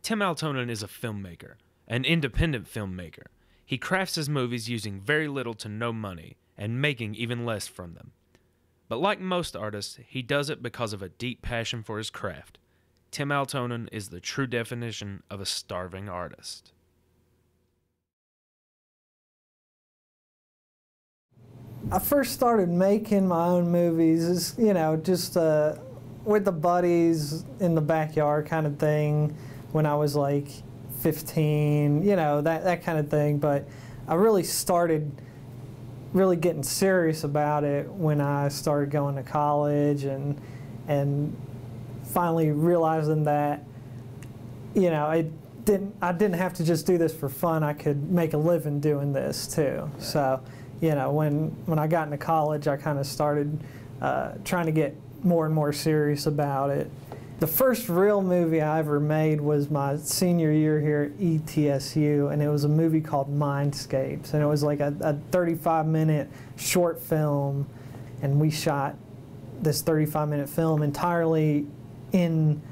Tim Altonen is a filmmaker, an independent filmmaker. He crafts his movies using very little to no money and making even less from them. But like most artists, he does it because of a deep passion for his craft. Tim Altonen is the true definition of a starving artist. I first started making my own movies, just with the buddies in the backyard kind of thing when I was like 15, that kind of thing. But I really started getting serious about it when I started going to college and finally realizing that, I didn't have to just do this for fun. I could make a living doing this too. So, when I got into college, I kind of started trying to get more and more serious about it. The first real movie I ever made was my senior year here at ETSU, and it was a movie called Mindscapes, and it was like a 35-minute short film, and we shot this 35-minute film entirely in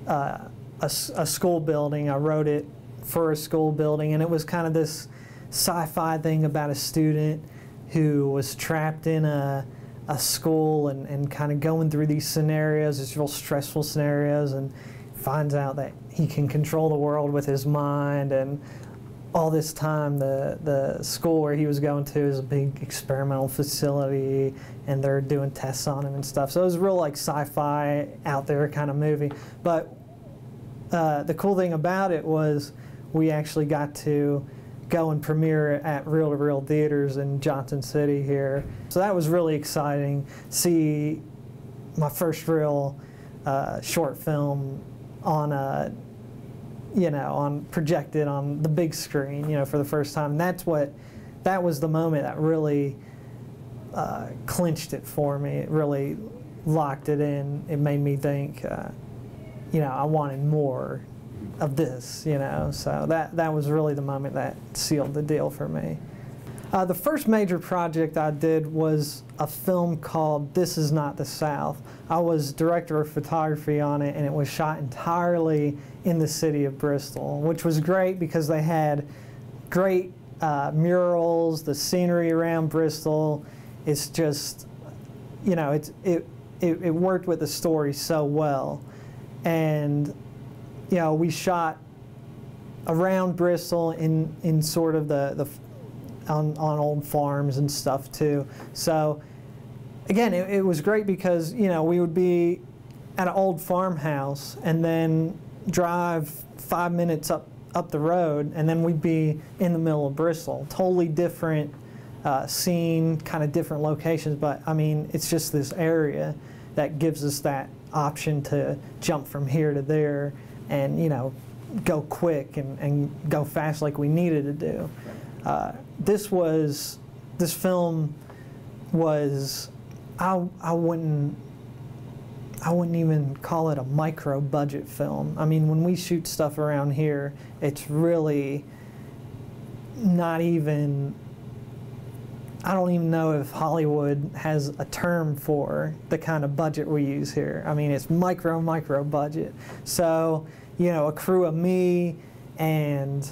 a school building. I wrote it for a school building, and it was kind of this sci-fi thing about a student who was trapped in a school and kind of going through these scenarios, these real stressful scenarios, and finds out that he can control the world with his mind. And all this time, the school where he was going to is a big experimental facility, and they're doing tests on him and stuff. So it was a real like sci-fi out there kind of movie. But the cool thing about it was we actually got to go and premiere at reel-to-reel theaters in Johnson City here. So that was really exciting. See my first real short film on projected on the big screen, for the first time. And that was the moment that really clinched it for me. It really locked it in. It made me think, I wanted more of this, so that was really the moment that sealed the deal for me. The first major project I did was a film called This Is Not the South. I was director of photography on it, and it was shot entirely in the city of Bristol, which was great because they had great murals, the scenery around Bristol. It's just, it worked with the story so well. And we shot around Bristol in sort of on old farms and stuff too. So again, it was great because we would be at an old farmhouse and then drive 5 minutes up the road, and then we'd be in the middle of Bristol. Totally different scene, kind of different locations, but I mean it's just this area that gives us that option to jump from here to there and go quick and go fast like we needed to do. This film was, I wouldn't even call it a micro budget film. I mean, when we shoot stuff around here, it's really not even, I don't even know if Hollywood has a term for the kind of budget we use here. I mean, it's micro budget. So, a crew of me and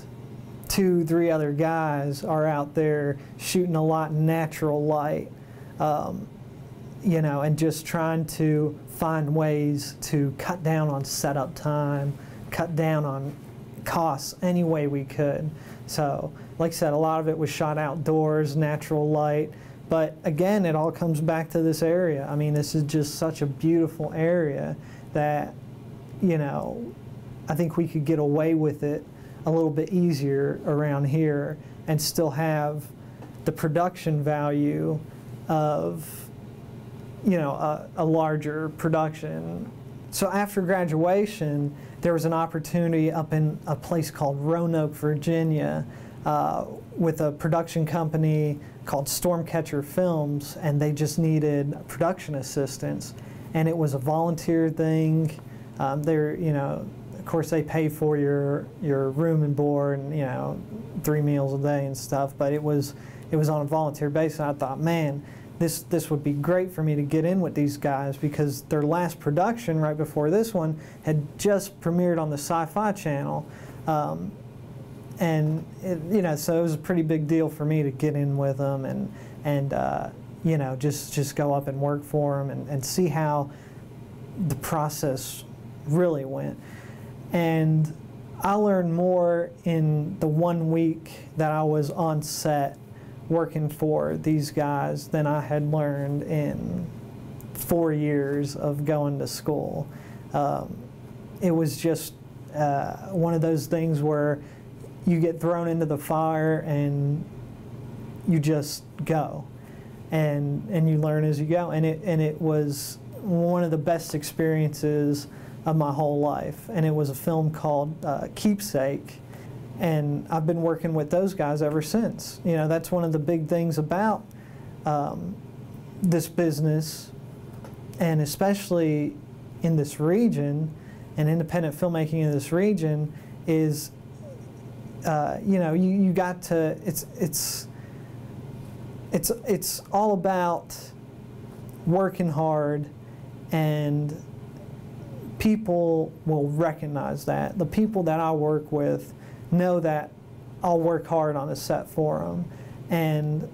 2-3 other guys are out there shooting a lot in natural light, and just trying to find ways to cut down on setup time, cut down on costs any way we could. So, like I said, a lot of it was shot outdoors, natural light, but again, it all comes back to this area. I mean, this is just such a beautiful area that, I think we could get away with it a little bit easier around here and still have the production value of, a larger production. So after graduation, there was an opportunity up in a place called Roanoke, Virginia, with a production company called Stormcatcher Films, and they just needed production assistants. And it was a volunteer thing. Of course, they pay for your room and board and 3 meals a day and stuff. But it was on a volunteer basis. And I thought, man, this would be great for me to get in with these guys, because their last production right before this one had just premiered on the Sci-Fi Channel. And so it was a pretty big deal for me to get in with them and just go up and work for them and see how the process really went. And I learned more in the 1 week that I was on set working for these guys than I had learned in 4 years of going to school. It was just one of those things where you get thrown into the fire and you just go, and you learn as you go. And it was one of the best experiences of my whole life. And it was a film called Keepsake, and I've been working with those guys ever since. That's one of the big things about this business, and especially in this region, and independent filmmaking in this region, is you got to, it's all about working hard, and people will recognize that. The people that I work with know that I'll work hard on the set for them, and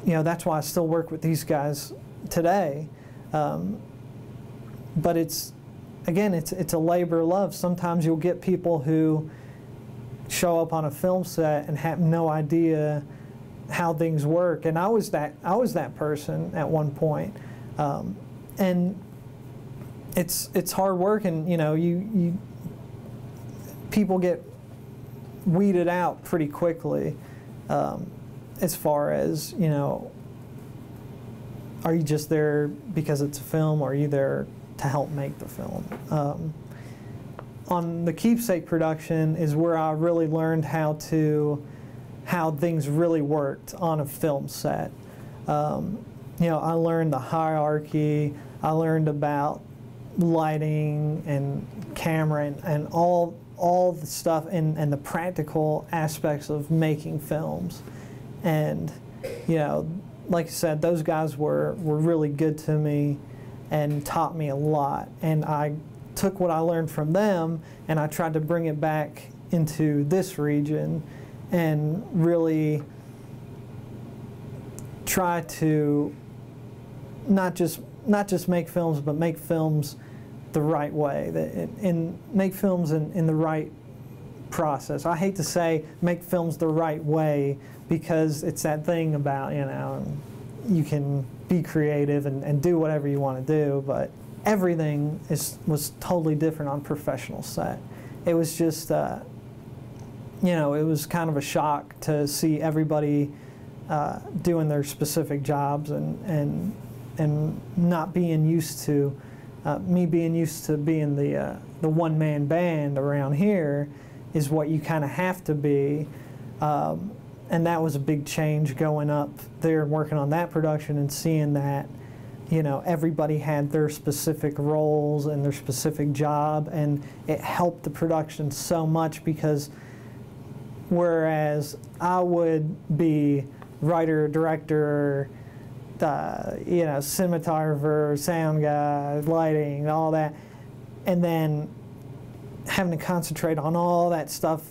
that's why I still work with these guys today. But it's a labor of love. Sometimes you'll get people who show up on a film set and have no idea how things work, and I was that person at one point, and it's hard work, and you people get weeded out pretty quickly, as far as are you just there because it's a film, or are you there to help make the film? On the Keepsake Production is where I really learned how things really worked on a film set. I learned the hierarchy. I learned about lighting and camera and all the stuff and the practical aspects of making films. And like I said, those guys were really good to me and taught me a lot. And I took what I learned from them and I tried to bring it back into this region and really try to not just make films, but make films the right way, and make films in the right process. I hate to say make films the right way, because it's that thing about, you can be creative and do whatever you want to do, but everything was totally different on professional set. It was just, it was kind of a shock to see everybody doing their specific jobs and not being used to, me being used to being the one-man band around here is what you kind of have to be. And that was a big change going up there and working on that production and seeing that, everybody had their specific roles and their specific job, and it helped the production so much, because whereas I would be writer, director, cinematographer, sound guy, lighting, all that, and then having to concentrate on all that stuff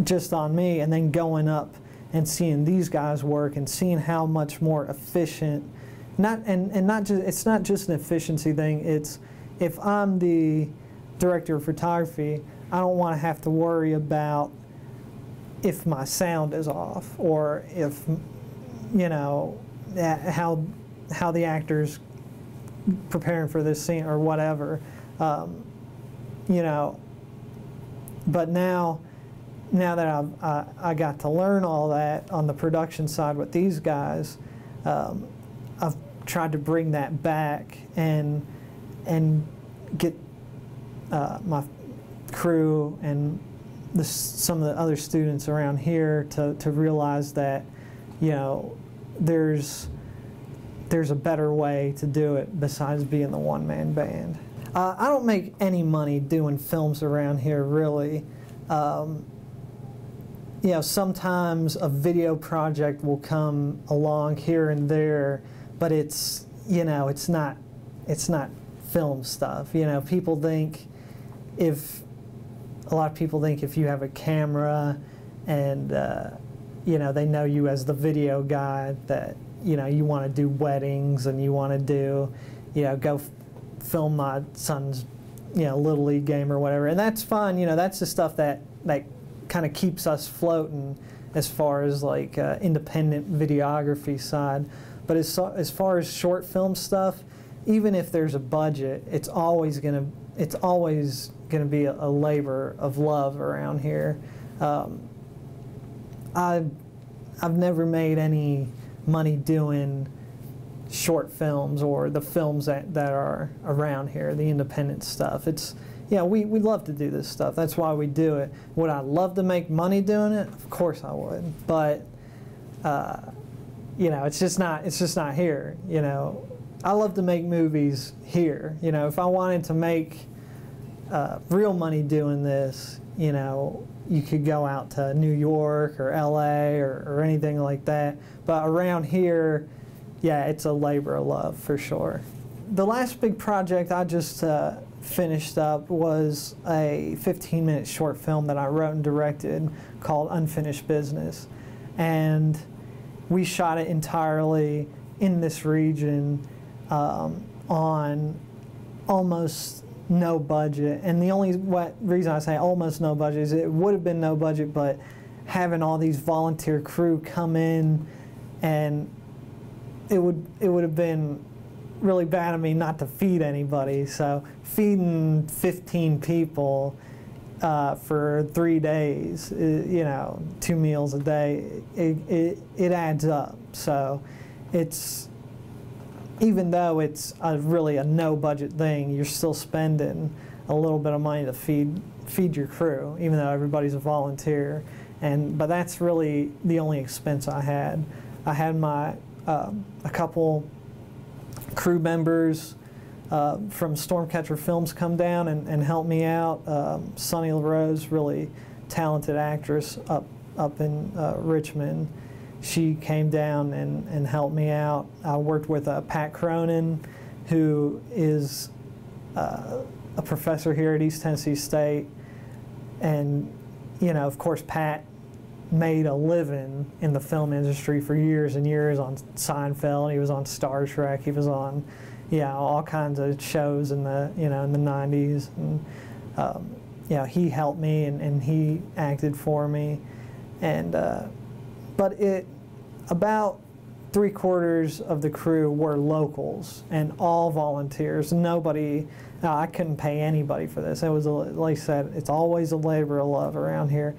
just on me, and then going up and seeing these guys work and seeing how much more efficient, it's not just an efficiency thing, it's if I'm the director of photography, I don't want to have to worry about if my sound is off, or if, how the actor's preparing for this scene or whatever, but now that I got to learn all that on the production side with these guys, I've tried to bring that back and get my crew and some of the other students around here to realize that, there's a better way to do it besides being the one-man band. I don't make any money doing films around here, really. you know, sometimes a video project will come along here and there, but it's, you know, it's not film stuff. You know, people think a lot of people think if you have a camera and, you know, they know you as the video guy, that, you know, you want to do weddings and you want to do, you know, go film my son's, you know, Little League game or whatever. And that's fun, you know, that's the stuff that kind of keeps us floating as far as like independent videography side. But as far as short film stuff, even if there's a budget, it's always gonna be a labor of love around here. I've never made any money doing short films or the films that are around here, the independent stuff. It's, yeah, we love to do this stuff. That's why we do it. Would I love to make money doing it? Of course I would. But you know, it's just not here. You know, I love to make movies here. You know, if I wanted to make real money doing this, you know, you could go out to New York or LA or anything like that. But around here, yeah, it's a labor of love for sure. The last big project I just finished up was a 15-minute short film that I wrote and directed called Unfinished Business. And we shot it entirely in this region on almost no budget. And the only reason I say almost no budget is it would have been no budget, but having all these volunteer crew come in, and it would have been really bad of me not to feed anybody. So feeding 15 people for 3 days, you know, 2 meals a day, it adds up. So it's, even though it's really a no budget thing, you're still spending a little bit of money to feed your crew, even though everybody's a volunteer. But that's really the only expense I had. I had my a couple crew members from Stormcatcher Films come down and help me out. Sonny LaRose, really talented actress up in Richmond. She came down and helped me out. I worked with Pat Cronin, who is a professor here at East Tennessee State. And, you know, of course, Pat made a living in the film industry for years and years on Seinfeld. He was on Star Trek. He was on, yeah, all kinds of shows in the, you know, in the 90s. And, you know, he helped me and he acted for me. And, but about 3/4 of the crew were locals and all volunteers. Nobody, I couldn't pay anybody for this. It was, like I said, it's always a labor of love around here.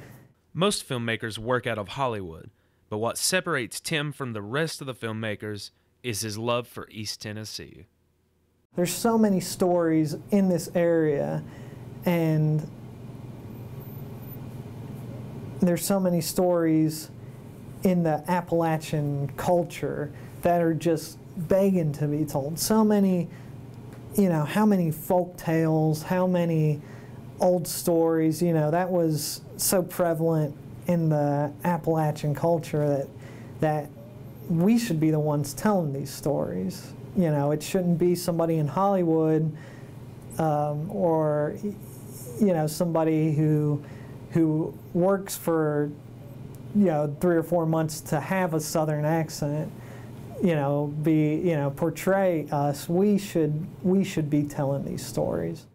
Most filmmakers work out of Hollywood, but what separates Tim from the rest of the filmmakers is his love for East Tennessee. There's so many stories in this area, and there's so many stories in the Appalachian culture that are just begging to be told. So many, you know, how many folk tales, how many old stories, you know, that was so prevalent in the Appalachian culture that we should be the ones telling these stories. You know, it shouldn't be somebody in Hollywood or, you know, somebody who works for, you know, 3 or 4 months to have a Southern accent, you know, portray us. We should be telling these stories.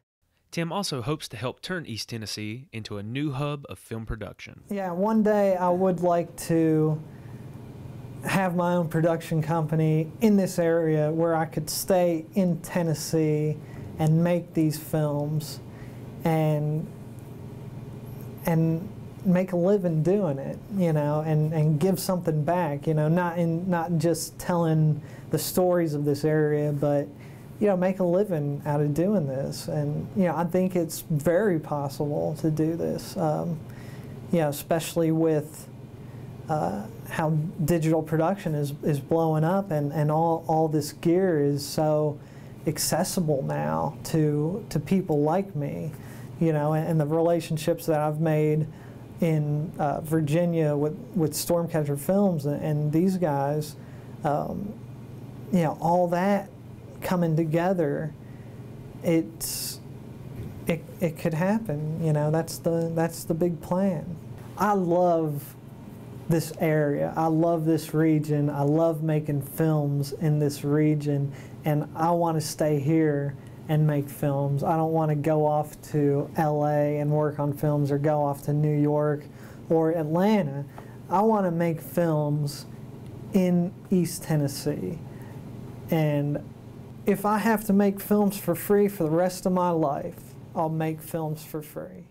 Tim also hopes to help turn East Tennessee into a new hub of film production. Yeah, one day I would like to have my own production company in this area where I could stay in Tennessee and make these films and make a living doing it, you know, and give something back, you know, not just telling the stories of this area, but, you know, make a living out of doing this. And, you know, I think it's very possible to do this, you know, especially with how digital production is blowing up, and all this gear is so accessible now to people like me, you know, and the relationships that I've made in Virginia with Stormcatcher Films and these guys, you know, all that coming together, it could happen. You know, that's the big plan. I love this area. I love this region. I love making films in this region, and I want to stay here and make films. I don't want to go off to LA and work on films, or go off to New York or Atlanta. I want to make films in East Tennessee. And if I have to make films for free for the rest of my life, I'll make films for free.